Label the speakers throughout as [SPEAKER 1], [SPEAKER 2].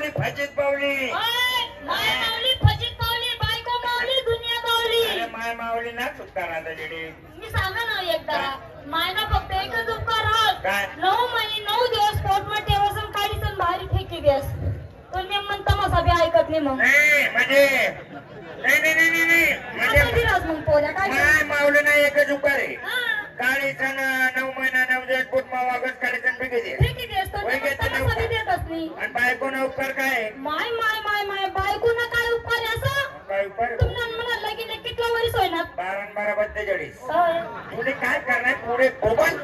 [SPEAKER 1] माऊली फजित पावली.
[SPEAKER 2] माय माऊली फजित पावली, बायको माऊली दुनिया पावली.
[SPEAKER 1] अरे माय माऊली ना चुकता राहता जेडी.
[SPEAKER 2] मी सांगा ना एकदा मायना फक्त एकच उपकार आहात.
[SPEAKER 1] काय?
[SPEAKER 2] 9 महिने 9 दिवस पोटमध्ये ठेवायचं काढीचं बाहेर फेकी द्यास. तो नियम म्हणता मग बी ऐकत नाही मग.
[SPEAKER 1] नाही म्हणजे नाही म्हणजे
[SPEAKER 2] दिलास मग पोऱ्या काय
[SPEAKER 1] माय माऊली ना एकच उपकार आहे. काळीचं 9 महिना 9 दिवस पोट मावागच काढीचं फेकी दे.
[SPEAKER 2] फेकी द्यास तो तमासा बी देतच नाही.
[SPEAKER 1] आणि बायकोना उपकार काय?
[SPEAKER 2] माय माय माय माय बायकोना काय उपकार आहे असं?
[SPEAKER 1] काय उपकार?
[SPEAKER 2] तुम्हाला म्हणाल लगीन कितला वरीस होईना?
[SPEAKER 1] 12-12-42.
[SPEAKER 2] होय.
[SPEAKER 1] पुढे काय करणार पुढे कोबन?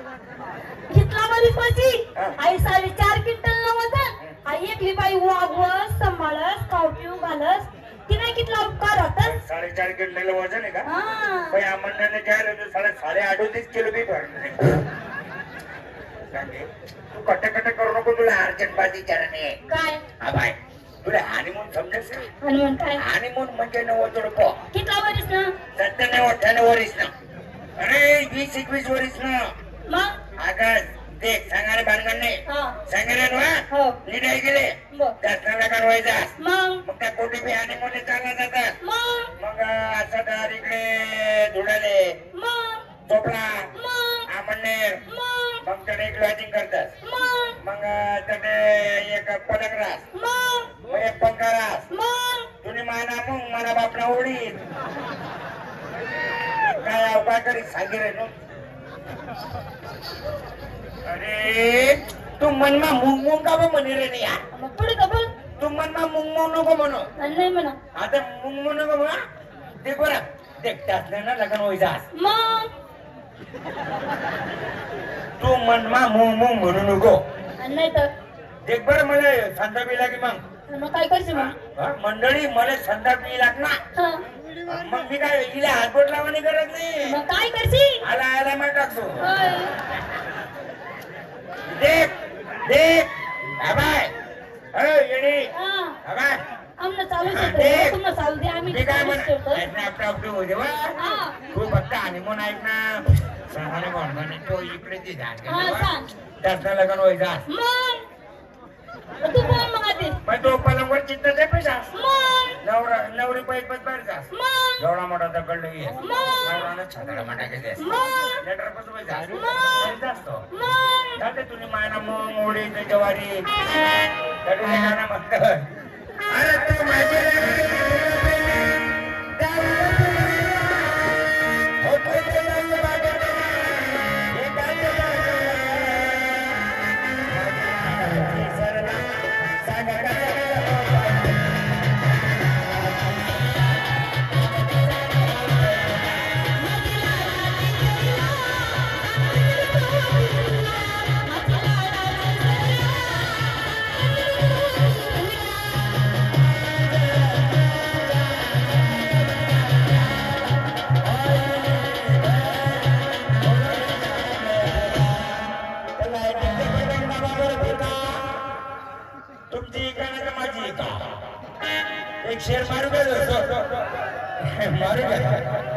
[SPEAKER 2] कितला वरीस पाची? आई 4.5 क्विंटल नव्हतं. आई एकली बाई वागवस सांभाळस कावटीव घालस. तिने कितला उपकार होतात?
[SPEAKER 1] 4.5 क्विंटल वजन आहे का?
[SPEAKER 2] हा.
[SPEAKER 1] पण या मंडळाने काय राहिलं 38.5 किलो बी भरलं. तू कट करू नको तुला अर्जंट बाजी चरणे.
[SPEAKER 2] काय?
[SPEAKER 1] हा बाय तुला हानिमून समजेस का?
[SPEAKER 2] हनुमान काय?
[SPEAKER 1] हानिमून म्हणजे 90 रुपये.
[SPEAKER 2] कितला वरीस ना?
[SPEAKER 1] 97-98 वरीस ना. अरे 20-21 वरीस ना.
[SPEAKER 2] मग
[SPEAKER 1] आकाश देख सांगारे भानगड नाही. सांगारे ना
[SPEAKER 2] हो.
[SPEAKER 1] निघाय गेले त्यातला करवायचा.
[SPEAKER 2] मग
[SPEAKER 1] त्या कोटी बी हानिमून चालला जातात. मग असं तर इकडे धुडाले चोपडा आमनेर मग त्याने एक लॉजिंग करतात. मग त्याने एक पलक रास मग एक पंखा रास तुम्ही माना मग मला बापना ओढीत काय अवकाळ करी सांगे रे. अरे तू मनमा मुंग मुंग का म्हणे रे नाही यार.
[SPEAKER 2] मग पुढे का बोल.
[SPEAKER 1] तू मनमा मुंग मुंग नको म्हणू.
[SPEAKER 2] नाही म्हणा.
[SPEAKER 1] आता मुंग मुंग नको म्हणा. ते बरं ते त्यातलं ना लग्न व्हायचा.
[SPEAKER 2] मग
[SPEAKER 1] तू मनमा मुंग मुंग म्हणू नको.
[SPEAKER 2] नाही तर
[SPEAKER 1] देख बरं मला संताप येईल की मग
[SPEAKER 2] काय करशील मग?
[SPEAKER 1] मंडळी मला संताप येईल ना. मग मी काय हिला हातबोट लावणी करत नाही.
[SPEAKER 2] मग काय करशील?
[SPEAKER 1] आला मग टाकतो. देख देख बाय येणे बाय
[SPEAKER 2] आम्हाला चालू शकतो. तुम्हाला चालू दे आम्ही
[SPEAKER 1] मी काय
[SPEAKER 2] ठेवतो.
[SPEAKER 1] म्हणतो हो देवा तू फक्त आणि म्हणून ऐक ना. सांगाने म्हणून तो इकडे ती झाड त्यातलं लग्न व्हायचा.
[SPEAKER 2] तू बोल मग आधी.
[SPEAKER 1] मग तो पलंगवर चित्त दे पैसा.
[SPEAKER 2] मग
[SPEAKER 1] नवरी पैप जा जेवढा मोठा दगड नाही नवरानं छाताला मोठा घेते लेटर कसं असतो. जाते तुम्ही मायना मग ओढी जवारी गाणं म्हणत. अरे तू माझे शेर मारू का मारू का